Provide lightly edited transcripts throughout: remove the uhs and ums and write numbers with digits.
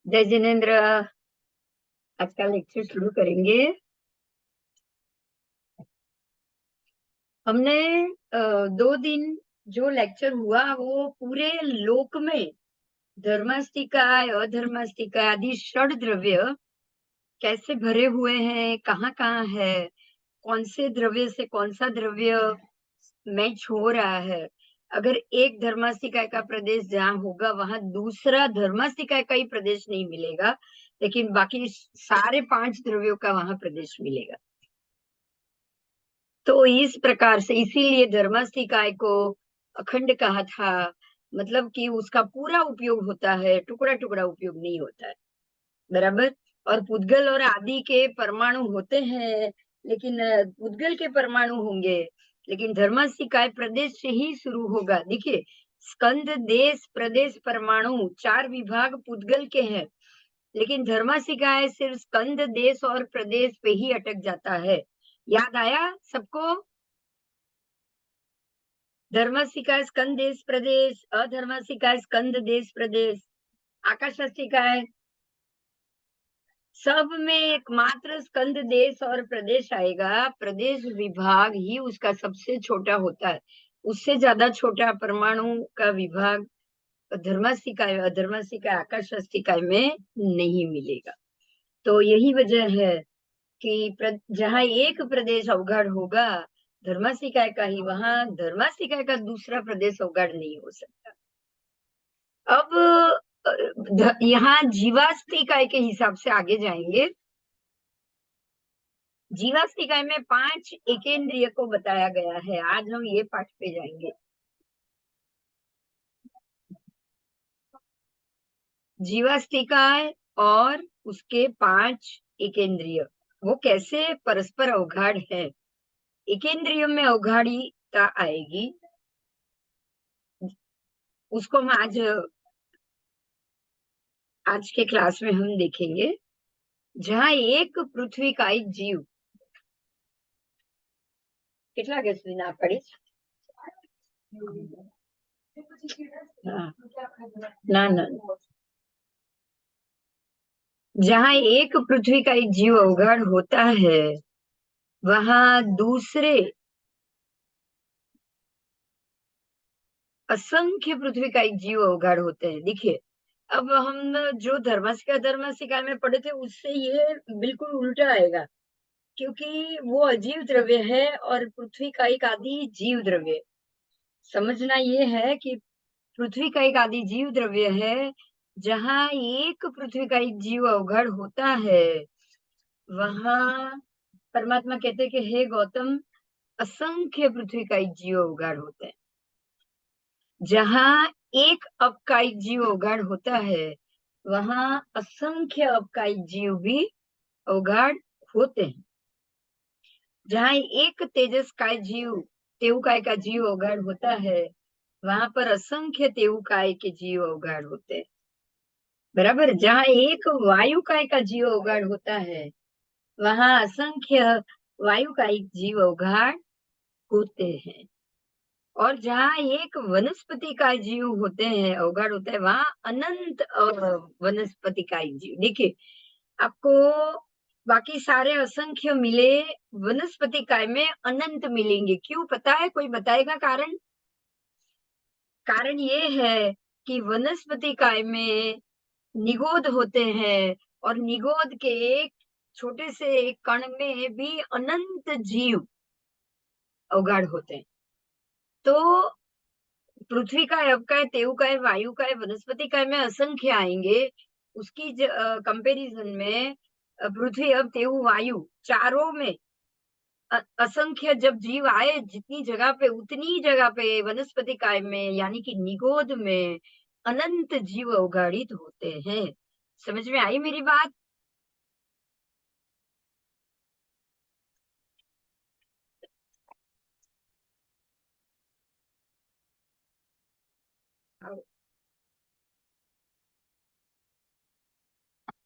जय जिनेन्द्र। आज का लेक्चर शुरू करेंगे। हमने 2 दिन जो लेक्चर हुआ वो पूरे लोक में धर्मास्तिकाय अधर्मास्तिकाय आदि षड द्रव्य कैसे भरे हुए हैं, कहाँ कहाँ है, कौन से द्रव्य से कौन सा द्रव्य मैच हो रहा है। अगर एक धर्मास्तिकाय का प्रदेश जहाँ होगा वहां दूसरा धर्मास्तिकाय का ही प्रदेश नहीं मिलेगा, लेकिन बाकी सारे 5 द्रव्यों का वहां प्रदेश मिलेगा। तो इस प्रकार से इसीलिए धर्मास्तिकाय को अखंड कहा था, मतलब कि उसका पूरा उपयोग होता है, टुकड़ा टुकड़ा उपयोग नहीं होता है। बराबर। और पुद्गल और आदि के परमाणु होते हैं, लेकिन पुद्गल के परमाणु होंगे, लेकिन धर्मास्तिकाय प्रदेश से ही शुरू होगा। देखिए, स्कंद देश प्रदेश परमाणु 4 विभाग पुद्गल के हैं, लेकिन धर्मास्तिकाय सिर्फ स्कंद देश और प्रदेश पे ही अटक जाता है। याद आया सबको? धर्मास्तिकाय स्कंद देश प्रदेश, अधर्मास्तिकाय स्कंद देश प्रदेश, आकाशास्तिकाय सब में एकमात्र स्कंद देश और प्रदेश आएगा। प्रदेश विभाग ही उसका सबसे छोटा होता है, उससे ज्यादा छोटा परमाणु का विभाग धर्मास्तिकाय अधर्मास्तिकाय आकाशास्तिकाय में नहीं मिलेगा। तो यही वजह है कि जहाँ एक प्रदेश अवगाढ़ होगा धर्मास्तिकाय का ही, वहां धर्मास्तिकाय का दूसरा प्रदेश अवगाढ़ नहीं हो सकता। अब यहाँ जीवास्तिकाय के हिसाब से आगे जाएंगे। जीवास्तिकाय में 5 एकेंद्रिय को बताया गया है। आज हम ये पाठ पे जाएंगे। जीवास्तिकाय और उसके 5 एकेंद्रिय वो कैसे परस्पर अवगाढ़ है। एकेंद्रिय में अवगाढ़ीता आएगी, उसको हम आज के क्लास में हम देखेंगे। जहाँ एक पृथ्वी का एक जीव कितना गैस ना पड़ी ना ना, जहाँ एक पृथ्वी का एक जीव अवगाढ़ होता है वहां दूसरे असंख्य पृथ्वी का एक जीव अवगाढ़ होते हैं। देखिए, अब हम जो धर्मास्तिकाय में पढ़े थे उससे ये बिल्कुल उल्टा आएगा, क्योंकि वो अजीव द्रव्य है और पृथ्वी का एक आदि जीव द्रव्य। समझना ये है कि पृथ्वी का एक आदि जीव द्रव्य है। जहाँ एक पृथ्वी का एक जीव अवगाढ़ होता है वहां परमात्मा कहते हैं कि हे गौतम, असंख्य पृथ्वी का एक जीव अवगाढ़ होता है। जहाँ एक अपकायिक जीव अवगाढ़ होता है वहां असंख्य अपकायिक जीव भी अवगाढ़ होते हैं। जहाँ एक तेजस्काय जीव तेउकाय का जीव अवगाढ़ होता है वहां पर असंख्य तेउकाय के जीव अवगाढ़ होते हैं। बराबर। जहाँ एक वायुकाय का जीव अवगाढ़ होता है वहां असंख्य वायुकाय जीव अवगाढ़ होते हैं। और जहाँ एक वनस्पति का जीव होते हैं अवगाढ़ होता है वहां अनंत वनस्पति का जीव। देखिए, आपको बाकी सारे असंख्य मिले, वनस्पति काय में अनंत मिलेंगे। क्यों पता है? कोई बताएगा कारण? कारण ये है कि वनस्पति काय में निगोद होते हैं और निगोद के एक छोटे से एक कण में भी अनंत जीव अवगाढ़ होते हैं। तो पृथ्वी का, अवकाय, तेउकाय, वायुकाय, वनस्पति काय में असंख्य आएंगे। उसकी कंपैरिजन में पृथ्वी, अब, तेउ, वायु चारों में असंख्य जब जीव आए, जितनी जगह पे उतनी जगह पे वनस्पति काय में यानी कि निगोद में अनंत जीव अवगाढ़ित होते हैं। समझ में आई मेरी बात?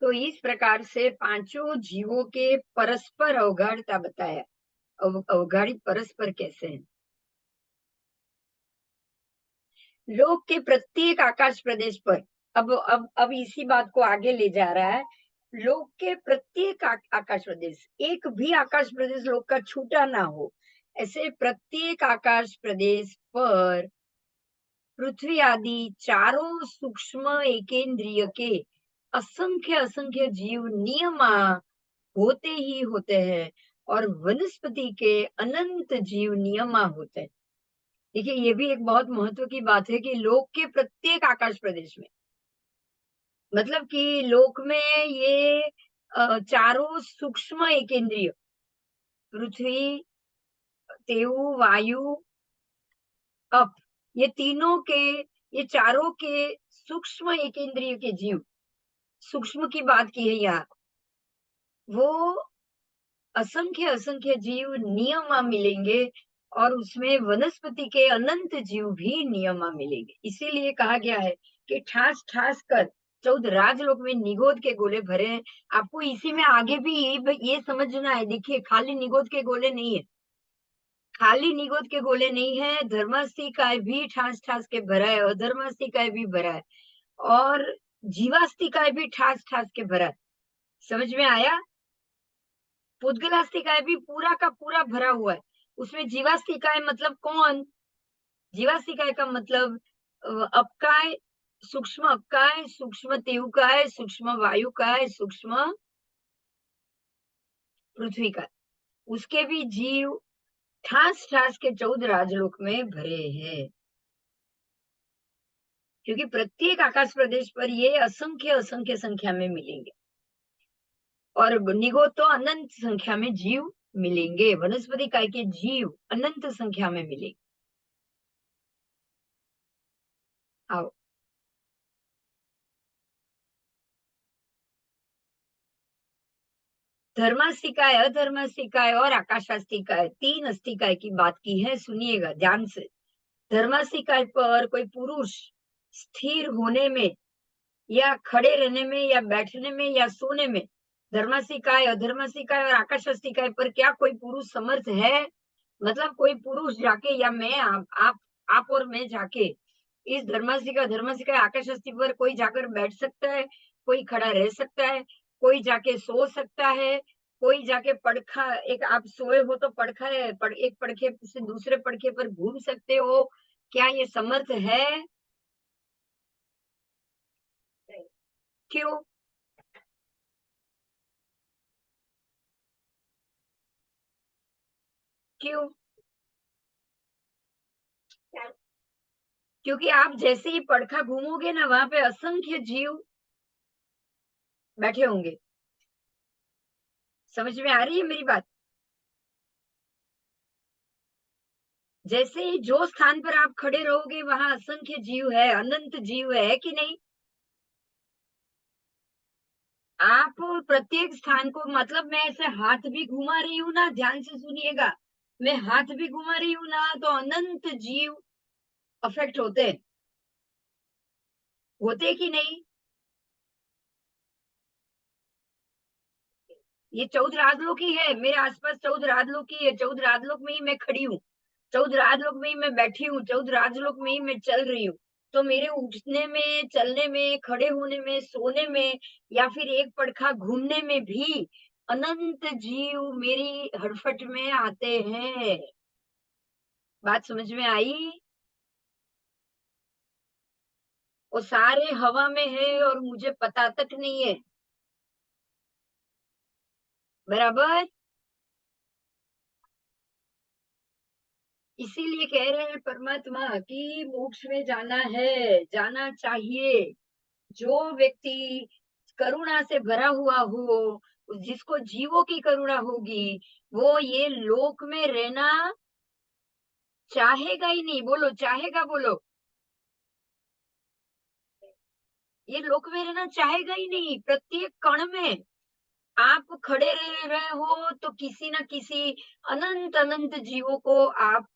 तो इस प्रकार से पांचों जीवों के परस्पर अवगाढ़ता बताया। अवगाढ़ित परस्पर कैसे है। लोक के प्रत्येक आकाश प्रदेश पर अब इसी बात को आगे ले जा रहा है। लोक के प्रत्येक आकाश प्रदेश, एक भी आकाश प्रदेश लोक का छूटा ना हो, ऐसे प्रत्येक आकाश प्रदेश पर पृथ्वी आदि चारों सूक्ष्म एकेंद्रिय के असंख्य असंख्य जीव नियमा होते ही होते हैं, और वनस्पति के अनंत जीव नियमा होते हैं। देखिए, ये भी एक बहुत महत्व की बात है कि लोक के प्रत्येक आकाश प्रदेश में, मतलब कि लोक में ये चारों सूक्ष्म एकेंद्रिय, पृथ्वी, तेयु, वायु, अप, ये तीनों के, ये चारों के सूक्ष्म एकेंद्रिय के जीव, सूक्ष्म की बात की है यहाँ, वो असंख्य असंख्य जीव नियमा मिलेंगे, और उसमें वनस्पति के अनंत जीव भी नियमा मिलेंगे। इसीलिए कहा गया है कि ठास ठास कर 14 राजलोक में निगोद के गोले भरे हैं। आपको इसी में आगे भी ये समझना है। देखिए, खाली निगोद के गोले नहीं है, खाली निगोद के गोले नहीं है, धर्मास्तिकाय भी ठास ठास के भरा है, अधर्मास्तिकाय भी भरा है, और जीवास्तिकाय भी ठास ठास के भरा है। समझ में आया? पुद्गलास्तिकाय भी पूरा का पूरा भरा हुआ है। उसमें जीवास्तिकाय मतलब कौन? जीवास्तिकाय का मतलब अपकाय, सूक्ष्म अपकाय, सूक्ष्म तेउकाय, सूक्ष्म वायुकाय, सूक्ष्म पृथ्वी का, उसके भी जीव ठास ठास के 14 राजलोक में भरे हैं। क्योंकि प्रत्येक आकाश प्रदेश पर ये असंख्य असंख्य संख्या में मिलेंगे, और निगोद तो अनंत संख्या में जीव मिलेंगे, वनस्पति काय के जीव अनंत संख्या में मिलेंगे। आओ, धर्मास्तिकाय, अधर्मास्तिकाय और आकाशास्तिकाय, 3 अस्तिकाय की बात की है। सुनिएगा ध्यान से। धर्मास्तिकाय पर कोई पुरुष स्थिर होने में, या खड़े रहने में, या बैठने में, या सोने में, धर्मास्तिकाय, अधर्मास्तिकाय और आकाशास्तिकाय पर क्या कोई पुरुष समर्थ है? मतलब कोई पुरुष जाके, या मैं, आप और मैं जाके इस धर्मास्तिकाय, धर्मास्तिकाय, आकाशास्ति पर कोई जाकर बैठ सकता है, कोई खड़ा रह सकता है, कोई जाके सो सकता है, कोई जाके पड़खा, एक आप सोए हो तो पड़खा है, एक पड़खे से दूसरे पड़खे पर घूम सकते हो। क्या ये समर्थ है? क्यों? क्यों? क्योंकि आप जैसे ही पड़खा घूमोगे ना, वहां पे असंख्य जीव बैठे होंगे। समझ में आ रही है मेरी बात? जैसे ही जो स्थान पर आप खड़े रहोगे, वहां असंख्य जीव है, अनंत जीव है कि नहीं? आप प्रत्येक स्थान को, मतलब मैं ऐसे हाथ भी घुमा रही हूँ ना, ध्यान से सुनिएगा, मैं हाथ भी घुमा रही हूँ ना, तो अनंत जीव अफेक्ट होते कि नहीं? ये 14 राजलोक ही है, मेरे आसपास 14 राजलोक ही है, 14 राजलोक में ही मैं खड़ी हूँ, 14 राजलोक में ही मैं बैठी हूँ, 14 राजलोक में ही मैं चल रही हूँ। तो मेरे उठने में, चलने में, खड़े होने में, सोने में, या फिर एक पड़खा घूमने में भी अनंत जीव मेरी हड़फट में आते हैं। बात समझ में आई? वो सारे हवा में है और मुझे पता तक नहीं है। बराबर? इसीलिए कह रहे हैं परमात्मा कि मोक्ष में जाना है, जाना चाहिए। जो व्यक्ति करुणा से भरा हुआ हो, जिसको जीवों की करुणा होगी, वो ये लोक में रहना चाहेगा ही नहीं। बोलो, चाहेगा? बोलो, ये लोक में रहना चाहेगा ही नहीं। प्रत्येक कण में आप खड़े रह रहे हो तो किसी ना किसी अनंत अनंत जीवों को आप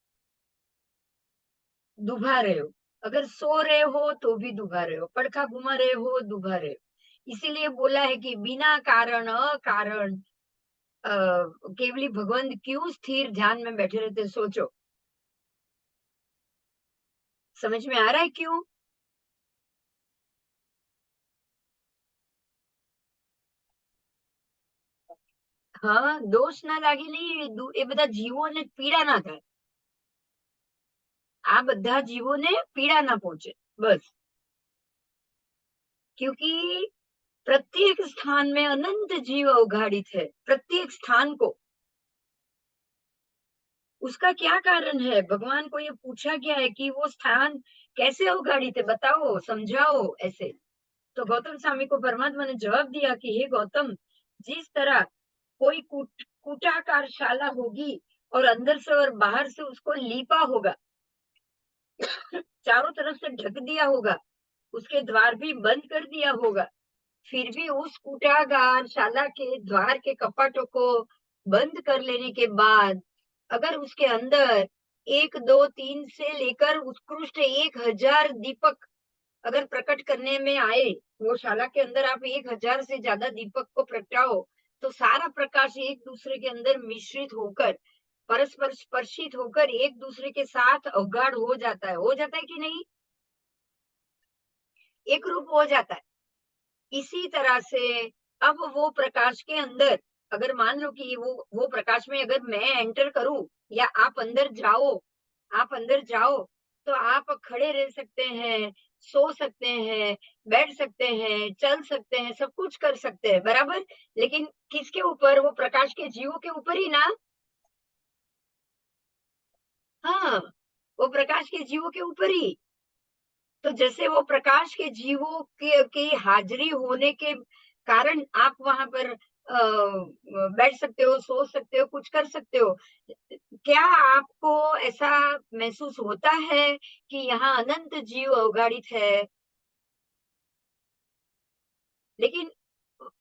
डुबा रहे हो। अगर सो रहे हो तो भी डुबा रहे हो, पड़खा घुमा रहे हो, डुबा रहे हो। इसीलिए बोला है कि बिना कारण अकारण केवली भगवान क्यों स्थिर ध्यान में बैठे रहते? सोचो, समझ में आ रहा है क्यों? હા, દોષ ના લાગેલી એ બધા જીવોને પીડા ના થાય, આ બધા जीवों ने पीड़ा ना पहुंचे बस, क्योंकि प्रत्येक स्थान में अनंत जीव अवघाड़ित है, प्रत्येक स्थान को। उसका क्या कारण है? भगवान को ये पूछा गया है कि वो स्थान कैसे अवघाड़ित है, बताओ, समझाओ ऐसे। तो गौतम स्वामी को परमात्मा ने जवाब दिया कि हे गौतम, जिस तरह कोई कूटाकार शाला होगी और अंदर से और बाहर से उसको लीपा होगा, चारों तरफ से ढक दिया होगा, उसके द्वार भी बंद कर दिया होगा, फिर भी उस कूटागार शाला के द्वार के कपाटों को बंद कर लेने के बाद अगर उसके अंदर 1, 2, 3 से लेकर उत्कृष्ट 1000 दीपक अगर प्रकट करने में आए, वो शाला के अंदर आप 1000 से ज्यादा दीपक को प्रगटाओ, तो सारा प्रकाश एक दूसरे के अंदर मिश्रित होकर, परस्पर स्पर्शित होकर एक दूसरे के साथ अवगाढ़ हो जाता है कि नहीं? एक रूप हो जाता है। इसी तरह से अब वो प्रकाश के अंदर अगर मान लो कि वो प्रकाश में अगर मैं एंटर करूं या आप अंदर जाओ, आप अंदर जाओ, तो आप खड़े रह सकते हैं, सो सकते हैं, बैठ सकते हैं, चल सकते हैं, सब कुछ कर सकते हैं, बराबर। लेकिन किसके ऊपर? वो प्रकाश के जीवों के ऊपर ही ना। हाँ, वो प्रकाश के जीवों के ऊपर ही। तो जैसे वो प्रकाश के जीवों की हाजिरी होने के कारण आप वहां पर बैठ सकते हो, सो सकते हो, कुछ कर सकते हो। क्या आपको ऐसा महसूस होता है कि यहाँ अनंत जीव अवगाड़ित है? लेकिन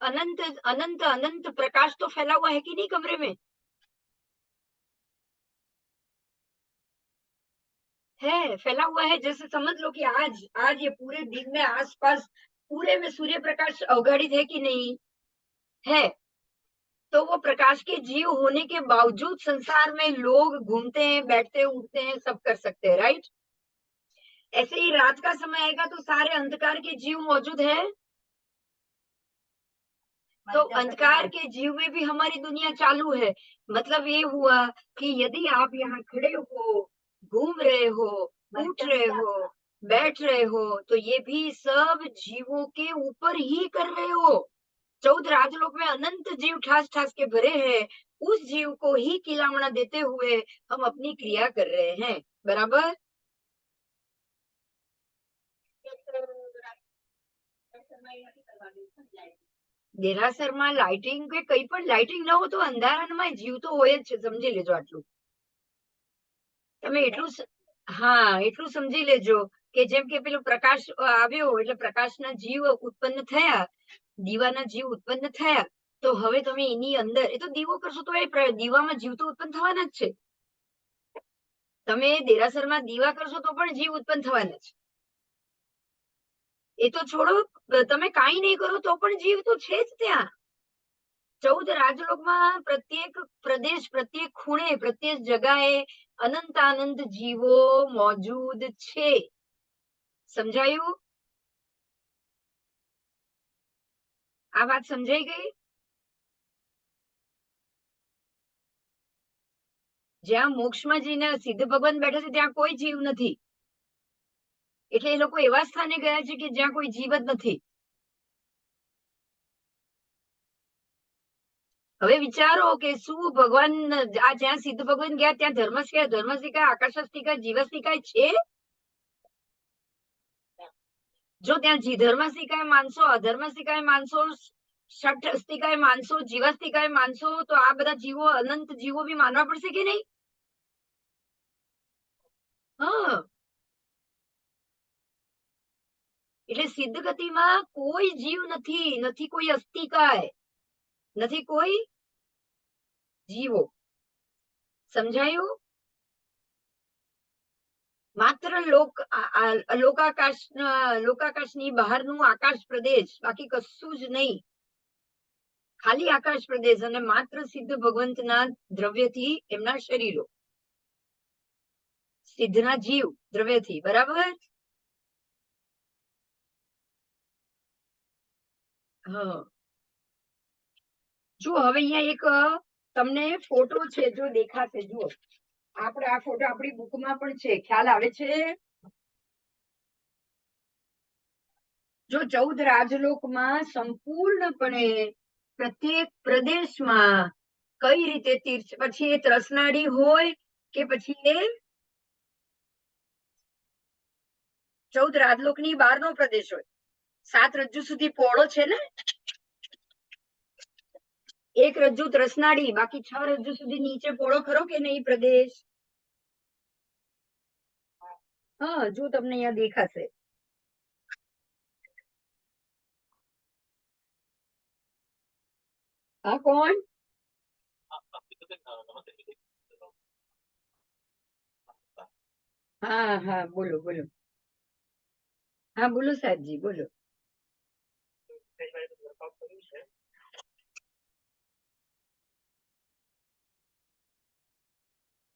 अनंत अनंत अनंत प्रकाश तो फैला हुआ है कि नहीं कमरे में? है, फैला हुआ है। जैसे समझ लो कि आज आज ये पूरे दिन में आसपास पूरे में सूर्य प्रकाश अवगाड़ित है कि नहीं? है। तो वो प्रकाश के जीव होने के बावजूद संसार में लोग घूमते हैं, बैठते उठते हैं, सब कर सकते हैं, राइट? ऐसे ही रात का समय आएगा तो सारे अंधकार के जीव मौजूद है, तो अंधकार के जीव में भी हमारी दुनिया चालू है। मतलब ये हुआ कि यदि आप यहाँ खड़े हो, घूम रहे हो, उठ रहे हो, बैठ रहे हो, तो ये भी सब जीवों के ऊपर ही कर रहे हो। 14 राजलोक में अनंत जीव ठास ठास के भरे हैं, उस जीव को ही खिलावना देते हुए हम अपनी क्रिया कर रहे हैं, बराबर। દેરાસરમાં લાઇટિંગ કે કઈ પણ લાઇટિંગ ન હો તો અંધારામાં જીવ તો હોય જ છે, સમજી લેજો આટલું તમે એટલું હા એટલું સમજી લેજો કે જેમ કે પેલો પ્રકાશ આવ્યો એટલે પ્રકાશના જીવ ઉત્પન્ન થયા, દીવાના જીવ ઉત્પન્ન થયા, તો હવે તમે એની અંદર એ તો દીવો કરશો તો એ દીવામાં જીવ તો ઉત્પન્ન થવાના જ છે। તમે દેરાસરમાં દીવા કરશો તો પણ જીવ ઉત્પન્ન થવાના છે। એ તો છોડો, તમે કાંઈ નહીં કરો તો પણ જીવ તો છે જ ત્યાં। 14 રાજલોકમાં પ્રત્યેક પ્રદેશ, પ્રત્યેક ખૂણે, પ્રત્યેક જગાએ અનંતાનંત જીવો મોજૂદ છે। સમજાયું? આ વાત સમજાઈ ગઈ? જ્યાં મોક્ષમાં જઈને સિદ્ધ ભગવાન બેઠા છે ત્યાં કોઈ જીવ નથી, એટલે એ લોકો એવા સ્થાને ગયા છે કે જ્યાં કોઈ જીવ જ નથી। હવે વિચારો કે શું ભગવાન આ જ્યાં સિદ્ધ ભગવાન ગયા ત્યાં ધર્મસિકાય આકાશસ્તિકાય જીવસ્તિકાય છે? જો ત્યાં ધર્મસિકાય માનસો, અધર્મસિકાય માનસો, ષટસ્તિકાય માનસો, જીવસ્તિકાય માનસો, તો આ બધા જીવો અનંત જીવો બી માનવા પડશે કે નહીં? હા, એટલે સિદ્ધ ગતિમાં કોઈ જીવ નથી, નથી કોઈ અસ્તિકાય, નથી કોઈ જીવો। સમજાયું? માત્ર લોકાકાશની બહારનું આકાશ પ્રદેશ, બાકી કશું જ નહીં, ખાલી આકાશ પ્રદેશ અને માત્ર સિદ્ધ ભગવંતના દ્રવ્યથી એમના શરીરો, સિદ્ધના જીવ દ્રવ્યથી, બરાબર। હા, જો હવે અહીંયા એક તમને ફોટો છે, જો દેખાશે, જુઓ આપણે આ ફોટો આપણી બુકમાં પણ છે, ખ્યાલ આવે છે? જો 14 રાજલોકમાં સંપૂર્ણપણે પ્રત્યેક પ્રદેશમાં કઈ રીતે તીર્થ, પછી એ ત્રસનાડી હોય કે પછી એ 14 રાજલોકની બહારનો પ્રદેશ હોય, 7 રજ્જુ સુધી પહોળો છે ને, એક રજ્જુ ત્રસનાડી, બાકી 6 રજ્જુ સુધી નીચે પહોળો ખરો કે નહીં પ્રદેશ? હા, જો તમને અહીંયા દેખાશે. હા, કોણ? હા હા, બોલો બોલો. હા બોલો સાહેબજી, બોલો.